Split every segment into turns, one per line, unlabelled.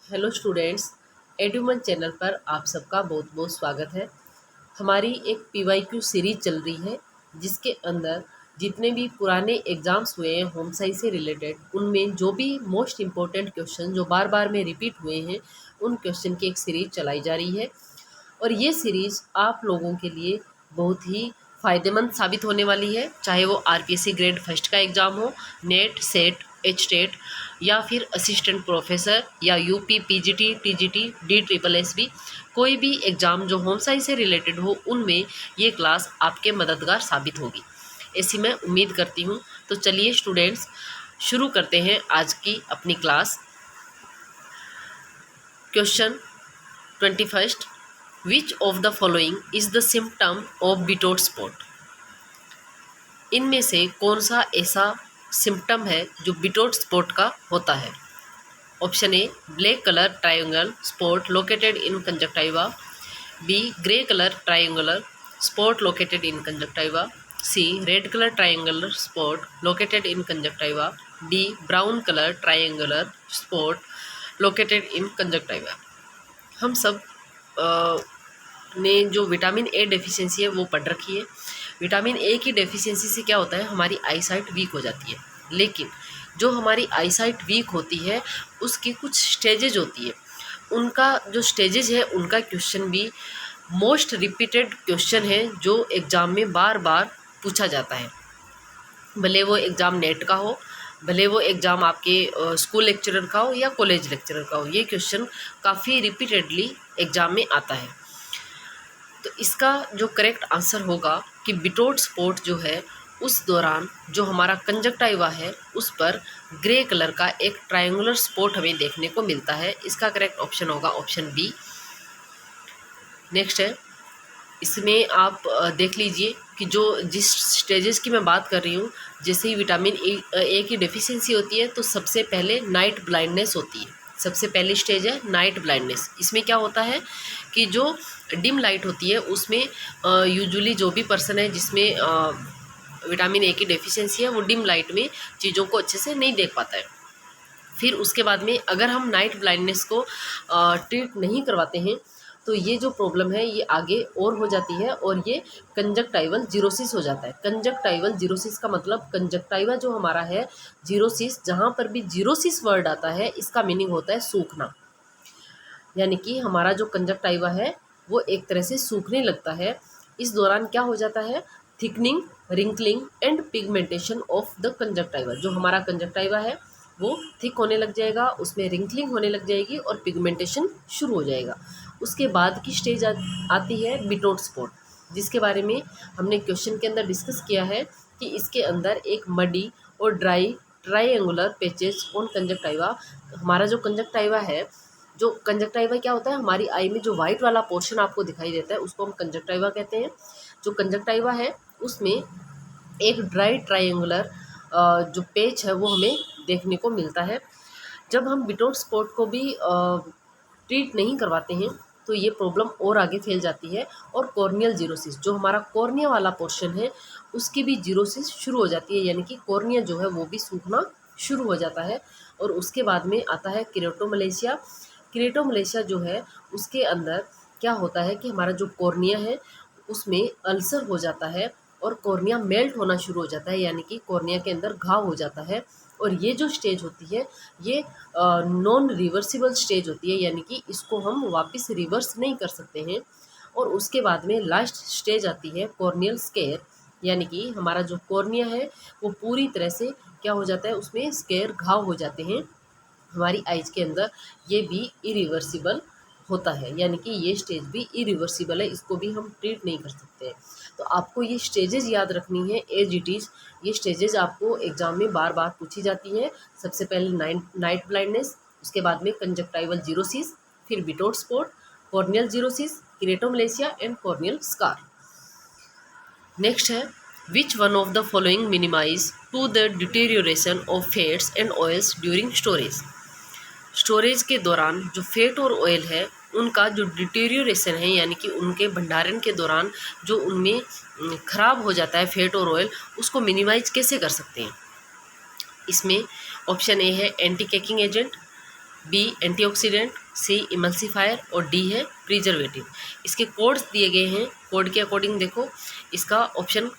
Hello students, एडुमन channel पर आप सबका बहुत बहुत स्वागत है। हमारी एक पीवाईक्यू सीरीज चल रही है जिसके अंदर जितने भी पुराने एग्ज़ाम्स हुए हैं होम साइंस से रिलेटेड उनमें जो भी मोस्ट इम्पोर्टेंट क्वेश्चन जो बार बार में रिपीट हुए हैं उन क्वेश्चन की एक सीरीज चलाई जा रही है। और ये सीरीज़ आप लोगों के लिए बहुत ही फ़ायदेमंद साबित होने वाली है, चाहे वो आरपीएससी ग्रेड फर्स्ट का एग्ज़ाम हो, नेट, सेट, एच टेट या फिर असिस्टेंट प्रोफेसर या UP, PGT, TGT, D triple S B, कोई भी एग्ज़ाम जो होम साइंस से रिलेटेड हो उनमें ये क्लास आपके मददगार साबित होगी, ऐसी मैं उम्मीद करती हूँ। तो चलिए स्टूडेंट्स, शुरू करते हैं आज की अपनी class. Question 21, which of the following is the symptom of Bitot spot. इनमें से कौन सा ऐसा सिम्टम है जो बिटोट स्पॉट का होता है। Option A, black colour triangle spot located in conjunctiva. B, grey colour triangular spot located in conjunctiva. C, red colour triangular spot located in conjunctiva. D, brown colour triangular spot located in conjunctiva. हम सब ने जो vitamin A deficiency है वो पढ़ रखी है। Vitamin A की डेफिशिएंसी से क्या होता है, हमारी आई साइट वीक हो जाती है। लेकिन जो हमारी आई साइट वीक होती है उसकी कुछ स्टेजेज होती है, उनका जो स्टेजेज है उनका क्वेश्चन भी मोस्ट रिपीटेड क्वेश्चन है जो एग्ज़ाम में बार बार पूछा जाता है। भले वो एग्ज़ाम नेट का हो, भले वो एग्ज़ाम आपके स्कूल लेक्चरर का हो या कॉलेज लेक्चरर का हो, ये क्वेश्चन काफ़ी रिपीटेडली एग्ज़ाम में आता है। तो इसका जो करेक्ट आंसर होगा कि बिटोट स्पॉट जो है उस दौरान जो हमारा कंजक्टिवा है उस पर ग्रे कलर का एक ट्रायंगुलर स्पॉट हमें देखने को मिलता है। इसका करेक्ट ऑप्शन होगा ऑप्शन बी। नेक्स्ट है, इसमें आप देख लीजिए कि जो जिस स्टेजेस की मैं बात कर रही हूँ, जैसे ही विटामिन ए की डेफिशिएंसी होती है तो सबसे पहले नाइट ब्लाइंडनेस होती है। सबसे पहली स्टेज है नाइट ब्लाइंडनेस। इसमें क्या होता है कि जो डिम लाइट होती है उसमें यूजुअली जो भी पर्सन है जिसमें विटामिन ए की डेफिशिएंसी है वो डिम लाइट में चीज़ों को अच्छे से नहीं देख पाता है। फिर उसके बाद में अगर हम नाइट ब्लाइंडनेस को ट्रीट नहीं करवाते हैं तो ये जो प्रॉब्लम है ये आगे और हो जाती है और ये कंजक्टाइवल जीरोसिस हो जाता है। कंजक्टाइवल जीरोसिस का मतलब कंजक्टाइवा जो हमारा है, जीरोसिस, जहाँ पर भी जीरोसिस वर्ड आता है इसका मीनिंग होता है सूखना। यानी कि हमारा जो कंजक्टाइवा है वो एक तरह से सूखने लगता है। इस दौरान क्या हो जाता है, thickening, wrinkling and pigmentation of the conjunctiva. जो हमारा कंजक्टाइवा है वो थिक होने लग जाएगा, उसमें रिंकलिंग होने लग जाएगी और पिगमेंटेशन शुरू हो जाएगा। उसके बाद की स्टेज आती है बिटोट स्पॉट, जिसके बारे में हमने क्वेश्चन के अंदर डिस्कस किया है कि इसके अंदर एक मडी और dry triangular patches on conjunctiva. हमारा जो कंजक्टाइवा है, जो कंजक्टाइवा क्या होता है, हमारी आई में जो वाइट वाला पोर्शन आपको दिखाई देता है उसको हम कंजक्टाइवा कहते हैं। जो कंजक्टाइवा है उसमें एक ड्राई ट्रायंगुलर जो पेच है वो हमें देखने को मिलता है। जब हम बिटोट स्पॉट को भी ट्रीट नहीं करवाते हैं तो ये प्रॉब्लम और आगे फैल जाती है और कॉर्नियल जीरोसिस, जो हमारा कॉर्निया वाला पोर्शन है उसकी भी जीरोसिस शुरू हो जाती है। यानी कि कॉर्निया जो है वो भी सूखना शुरू हो जाता है। और उसके बाद में आता है केरेटोमलेशिया। केरेटोमलेशिया जो है उसके अंदर क्या होता है कि हमारा जो कॉर्निया है उसमें अल्सर हो जाता है और कॉर्निया मेल्ट होना शुरू हो जाता है, यानी कि कॉर्निया के अंदर घाव हो जाता है। और ये जो स्टेज होती है ये नॉन रिवर्सिबल स्टेज होती है, यानी कि इसको हम वापस रिवर्स नहीं कर सकते हैं। और उसके बाद में लास्ट स्टेज आती है कॉर्नियल स्केयर, यानी कि हमारा जो कॉर्निया है वो पूरी तरह से क्या हो जाता है, उसमें स्केयर घाव हो जाते हैं हमारी आइज के अंदर। ये भी इरिवर्सिबल होता है, यानी कि ये स्टेज भी इरिवर्सिबल है, इसको भी हम ट्रीट नहीं कर सकते। तो आपको ये स्टेजेस याद रखनी है एज इट इज़। ये स्टेजेस आपको एग्जाम में बार बार पूछी जाती है। सबसे पहले नाइट ब्लाइंडनेस, उसके बाद में कंजक्टाइवल जीरोसिस, फिर Bitot spot, corneal xerosis, keratomalacia and corneal scar. Next है, which one of the following minimize to the deterioration of fats and oils during storage. Storage के दौरान जो फैट और ऑयल है उनका जो डिटेरियोरेशन है, यानी कि उनके भंडारण के दौरान जो उनमें ख़राब हो जाता है फैट और ऑयल, उसको मिनिमाइज कैसे कर सकते हैं। इसमें ऑप्शन ए है anti caking agent, B antioxidant, C emulsifier और डी है प्रिजर्वेटिव। इसके कोड्स दिए गए हैं, कोड के अकॉर्डिंग देखो इसका option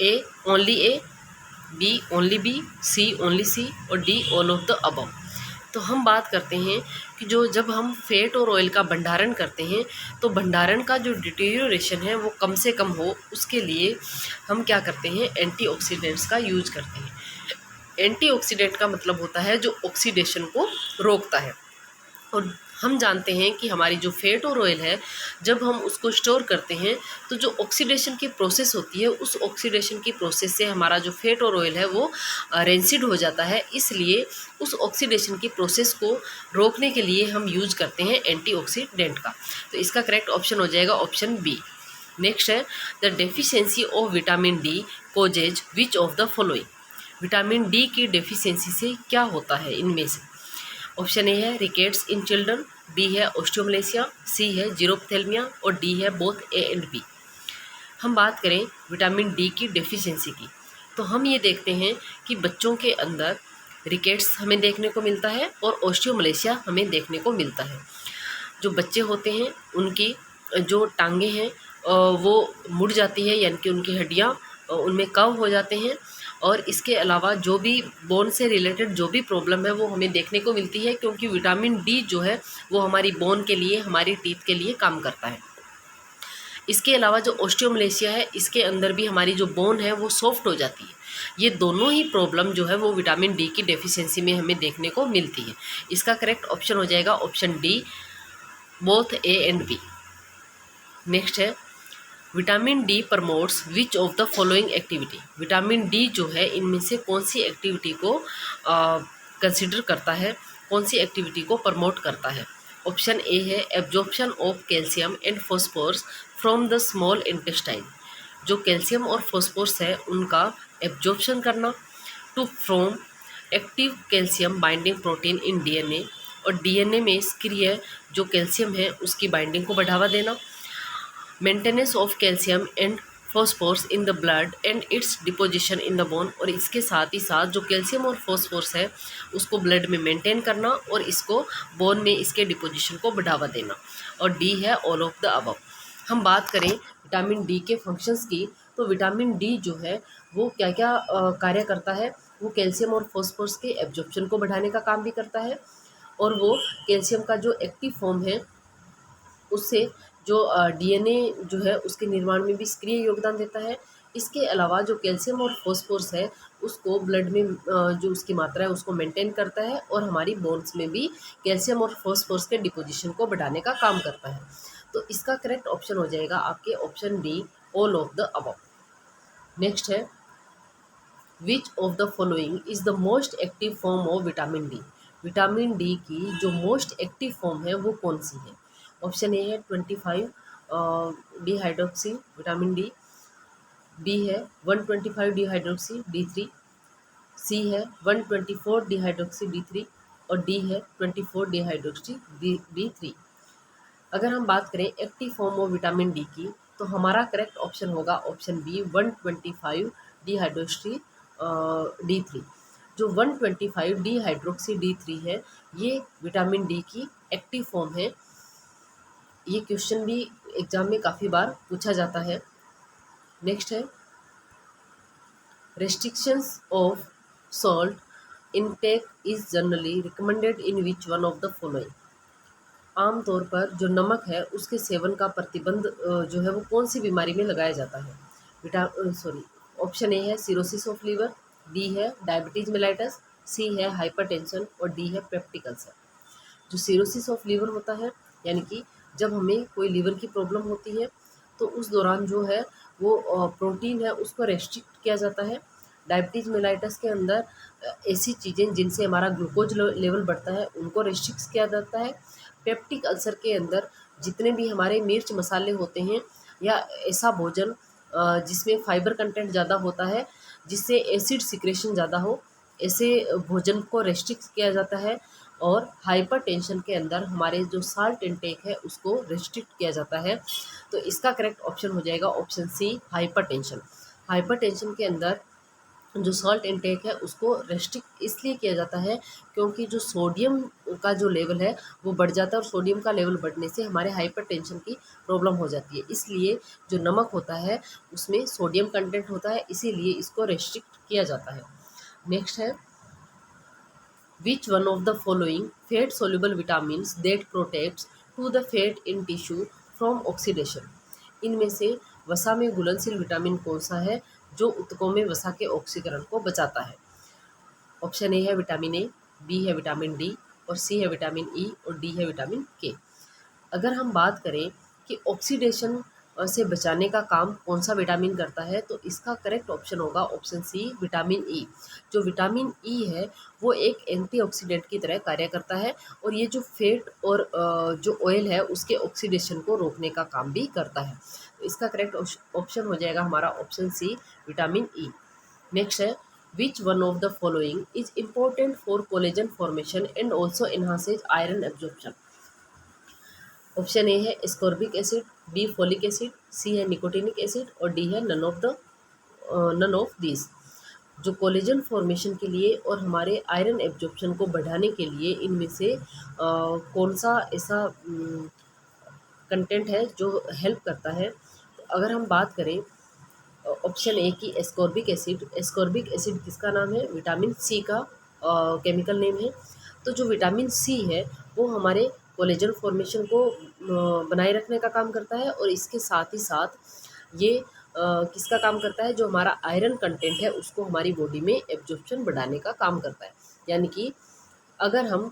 A only A, B only B, C only C और D all of the above. तो हम बात करते हैं कि जब हम फैट और ऑयल का भंडारण करते हैं तो भंडारण का जो डिटेरियोरेशन है वो कम से कम हो, उसके लिए हम क्या करते हैं, एंटीऑक्सीडेंट्स का यूज करते हैं। एंटीऑक्सीडेंट का मतलब होता है जो ऑक्सीडेशन को रोकता है। और हम जानते हैं कि हमारी जो फैट और ऑयल है जब हम उसको स्टोर करते हैं तो जो ऑक्सीडेशन की प्रोसेस होती है उस ऑक्सीडेशन की प्रोसेस से हमारा जो फैट और ऑयल है वो रेंसिड हो जाता है। इसलिए उस ऑक्सीडेशन की प्रोसेस को रोकने के लिए हम यूज करते हैं एंटीऑक्सीडेंट का। तो इसका करेक्ट ऑप्शन हो जाएगा ऑप्शन बी। नेक्स्ट है the deficiency of vitamin D causes which of the following. Vitamin D की डेफिशिएंसी से क्या होता है इनमें से। ऑप्शन ए है रिकेट्स इन चिल्ड्रन, बी है ओस्टियोमलेशिया, सी है जीरोपथेल्मिया और डी है बोथ ए एंड बी। हम बात करें विटामिन डी की डेफिशिएंसी की तो हम ये देखते हैं कि बच्चों के अंदर रिकेट्स हमें देखने को मिलता है और ओस्टियोमलेशिया हमें देखने को मिलता है। जो बच्चे होते हैं उनकी जो टांगें हैं वो मुड़ जाती है, यानी कि उनकी हड्डियाँ उनमें कव हो जाते हैं। और इसके अलावा जो भी बोन से रिलेटेड जो भी प्रॉब्लम है वो हमें देखने को मिलती है, क्योंकि विटामिन डी जो है वो हमारी बोन के लिए, हमारी टीथ के लिए काम करता है। इसके अलावा जो ओस्टियोमलेशिया है इसके अंदर भी हमारी जो बोन है वो सॉफ्ट हो जाती है। ये दोनों ही प्रॉब्लम जो है वो विटामिन डी की डेफिशिएंसी में हमें देखने को मिलती है। इसका करेक्ट ऑप्शन हो जाएगा option D, both A and B. Next है vitamin D promotes which of the following activity. Vitamin D जो है इनमें से कौन सी एक्टिविटी को कंसिडर करता है, कौन सी एक्टिविटी को प्रमोट करता है। ऑप्शन ए है absorption of calcium and phosphorus from the small intestine. जो कैल्शियम और फॉस्फोरस है उनका एब्जॉर्प्शन करना, to from active calcium binding protein in DNA, और डीएनए में सक्रिय जो कैल्शियम है उसकी बाइंडिंग को बढ़ावा देना, maintenance of calcium and phosphorus in the blood and it's deposition in the bone. और इसके साथ ही साथ जो कैल्शियम और फॉस्फोरस है उसको ब्लड में मेंटेन करना और इसको बोन में इसके डिपोजिशन को बढ़ावा देना। और डी है ऑल ऑफ द अबव। हम बात करें विटामिन डी के फंक्शंस की तो विटामिन डी जो है वो क्या क्या कार्य करता है। वो कैल्शियम और फॉस्फोरस के एब्जॉर्प्शन को बढ़ाने का काम भी करता है, और वो कैल्शियम का जो एक्टिव फॉर्म है उससे जो डीएनए जो है उसके निर्माण में भी सक्रिय योगदान देता है। इसके अलावा जो कैल्शियम और फॉस्फोरस है उसको ब्लड में जो उसकी मात्रा है उसको मेंटेन करता है, और हमारी बोन्स में भी कैल्शियम और फॉस्फोरस के डिपोजिशन को बढ़ाने का काम करता है। तो इसका करेक्ट ऑप्शन हो जाएगा आपके option D, all of the above. Next है which of the following is the most active form of vitamin D. Vitamin D की जो मोस्ट एक्टिव फॉर्म है वो कौन सी है। ऑप्शन ए है 25 D hydroxy vitamin D, B है 125 D hydroxy D3, सी है 124 डी हाइड्रोक्सी D3 और डी है 24 डी हाइड्रोक्सी D3। अगर हम बात करें active form of vitamin D की तो हमारा करेक्ट ऑप्शन होगा option B 125 D hydroxy D3। जो 125 डी हाइड्रोक्सी D3 है ये विटामिन डी की एक्टिव फॉर्म है। ये क्वेश्चन भी एग्जाम में काफ़ी बार पूछा जाता है। नेक्स्ट है restrictions of salt intake is generally recommended in which one of the following. आमतौर पर जो नमक है उसके सेवन का प्रतिबंध जो है वो कौन सी बीमारी में लगाया जाता है। ऑप्शन ए है सिरोसिस ऑफ लीवर, बी है डायबिटीज मेलाइटस, सी है हाइपरटेंशन और डी है पेप्टिक अल्सर। जो सिरोसिस ऑफ लीवर होता है यानी कि जब हमें कोई लीवर की प्रॉब्लम होती है तो उस दौरान जो है वो प्रोटीन है उसको रेस्ट्रिक्ट किया जाता है। डायबिटीज़ मेलाइटस के अंदर ऐसी चीज़ें जिनसे हमारा ग्लूकोज लेवल बढ़ता है उनको रेस्ट्रिक्ट किया जाता है। पेप्टिक अल्सर के अंदर जितने भी हमारे मिर्च मसाले होते हैं या ऐसा भोजन जिसमें फाइबर कंटेंट ज़्यादा होता है जिससे एसिड सिक्रेशन ज़्यादा हो, ऐसे भोजन को रेस्ट्रिक्ट किया जाता है। और हाइपरटेंशन के अंदर हमारे जो साल्ट इनटेक है उसको रेस्ट्रिक्ट किया जाता है। तो इसका करेक्ट ऑप्शन हो जाएगा ऑप्शन सी हाइपरटेंशन। हाइपरटेंशन के अंदर जो सॉल्ट इनटेक है उसको रेस्ट्रिक्ट इसलिए किया जाता है क्योंकि जो सोडियम का जो लेवल है वो बढ़ जाता है, और सोडियम का लेवल बढ़ने से हमारे हाइपरटेंशन की प्रॉब्लम हो जाती है। इसलिए जो नमक होता है उसमें सोडियम कंटेंट होता है, इसीलिए इसको रेस्ट्रिक्ट किया जाता है। नेक्स्ट है, which one of the following fat soluble vitamins that protects to the fat in tissue from oxidation. इनमें से वसा में घुलनशील विटामिन कौन सा है जो ऊतकों में वसा के ऑक्सीकरण को बचाता है? ऑप्शन ए है विटामिन ए, बी है विटामिन डी, और सी है विटामिन ई, और डी है विटामिन के। अगर हम बात करें कि ऑक्सीडेशन से बचाने का काम कौन सा विटामिन करता है, तो इसका करेक्ट ऑप्शन होगा ऑप्शन सी विटामिन ई। जो विटामिन ई है वो एक एंटीऑक्सीडेंट की तरह कार्य करता है, और ये जो फैट और जो ऑयल है उसके ऑक्सीडेशन को रोकने का काम भी करता है। तो इसका करेक्ट ऑप्शन हो जाएगा हमारा option C vitamin E. Next है, which one of the following is important for collagen formation and also enhances iron absorption. Option A है ascorbic acid, B folic acid, C है निकोटिनिक एसिड, और D है none of this. जो collagen formation के लिए और हमारे iron absorption को बढ़ाने के लिए इनमें से कौन सा ऐसा कंटेंट है जो हेल्प करता है? तो अगर हम बात करें ऑप्शन ए की एस्कॉर्बिक एसिड, एस्कॉर्बिक एसिड किसका नाम है? विटामिन सी का केमिकल नेम है। तो जो विटामिन सी है वो हमारे कोलेजन फॉर्मेशन को बनाए रखने का काम करता है, और इसके साथ ही साथ ये किसका काम करता है? जो हमारा आयरन कंटेंट है उसको हमारी बॉडी में एब्जॉर्प्शन बढ़ाने का काम करता है। यानी कि अगर हम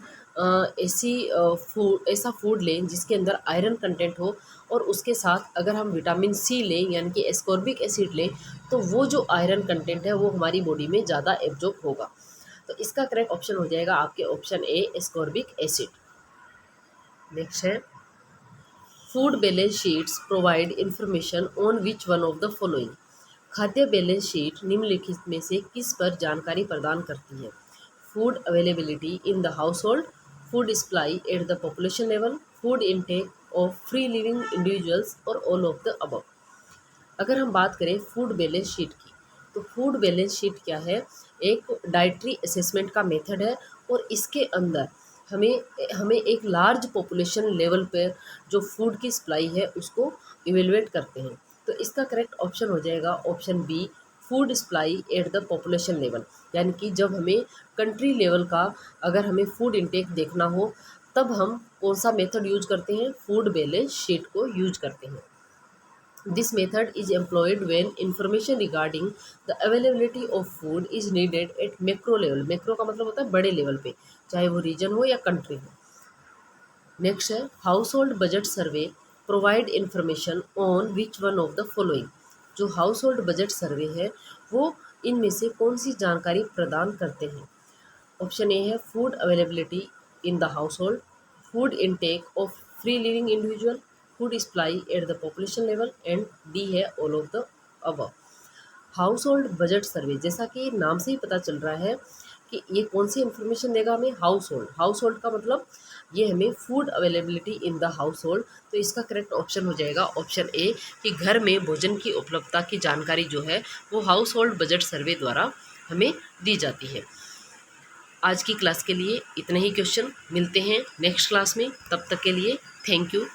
ऐसा फूड लें जिसके अंदर आयरन कंटेंट हो, और उसके साथ अगर हम विटामिन सी लें यानी कि एस्कॉर्बिक एसिड लें, तो वो जो आयरन कंटेंट है वो हमारी बॉडी में ज़्यादा एब्जॉर्ब होगा। तो इसका करेक्ट ऑप्शन हो जाएगा आपके option A ascorbic acid. Next है, food balance sheets provide information on which one of the following. खाद्य बैलेंस शीट निम्नलिखित में से किस पर जानकारी प्रदान करती है? Food availability in the household, food supply at the population level, food intake of free living individuals, और ऑल ऑफ द अबव। अगर हम बात करें फूड बैलेंस शीट की, तो फूड बैलेंस शीट क्या है? एक डाइटरी असेसमेंट का मेथड है, और इसके अंदर हमें हमें एक लार्ज पॉपुलेशन लेवल पर जो फूड की सप्लाई है उसको इवेलुएट करते हैं। तो इसका करेक्ट ऑप्शन हो जाएगा option B food supply at the population level. यानी कि जब हमें कंट्री लेवल का अगर हमें फूड इनटेक देखना हो तब हम कौन सा मेथड यूज करते हैं? फूड बैलेंस शीट को यूज करते हैं। This method is employed when information regarding the availability of food is needed at macro level. Macro का मतलब होता है बड़े लेवल पे, चाहे वो रीजन हो या कंट्री हो। नेक्स्ट है, house hold budget survey provide information on which one of the following. जो हाउस होल्ड बजट सर्वे है वो इनमें से कौन सी जानकारी प्रदान करते हैं? ऑप्शन ए है food availability in the household, food intake of free living individual, food supply at the population level, and D है all of the above. Household budget survey, जैसा कि नाम से ही पता चल रहा है कि ये कौन सी इन्फॉर्मेशन देगा हमें? House hold. हाउस होल्ड का मतलब ये हमें food availability in the house hold. तो इसका करेक्ट ऑप्शन हो जाएगा ऑप्शन ए कि घर में भोजन की उपलब्धता की जानकारी जो है वो हाउस होल्ड बजट सर्वे द्वारा हमें दी जाती है। आज की क्लास के लिए इतने ही क्वेश्चन, मिलते हैं नेक्स्ट क्लास में, तब तक के लिए थैंक यू।